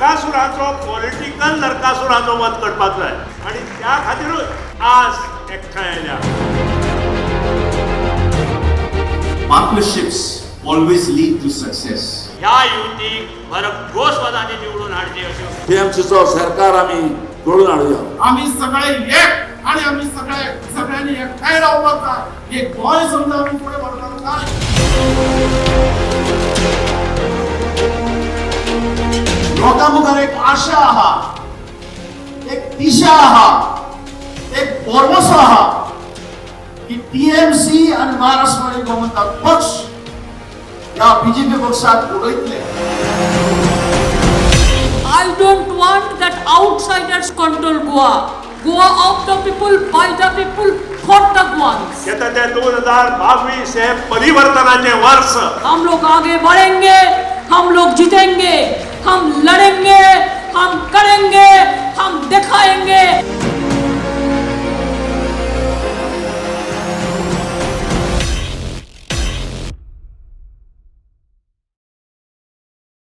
नरकासुराचो political नरकासुराचो वध करपाक जाय आणि त्या खातीरूच आज एकठांय आयल्या. Partnerships always lead to success. ह्या युतीक भरघोस मतांनी निवडून हाडचे अश्यो TMCचो सरकार आमी घडोवन हाडुया. आम्ही सगळे एक आणि आम्ही सगळ्यांनी एकठांय रावपाक जाय. एक गोंय समजा आमी फुडें व्हरपाक जाय. लोकां मुखार एक आशा आहा, एक दिशा आहा, एक भरवसो आहा की TMC आणि महाराष्ट्रवादी गोमंतक पक्ष या BJP पक्षाक उडयतले. I don't want that outsiders control Goa. Goa of the people, by the people, for the Goans. येता ते 2022 हे परिवर्तनाचे वर्ष. हम लोग आगे बढ़ेंगे, हम लोग जीतेंगे, हम लड़ेंगे, हम करेंगे, हम दिखाएंगे.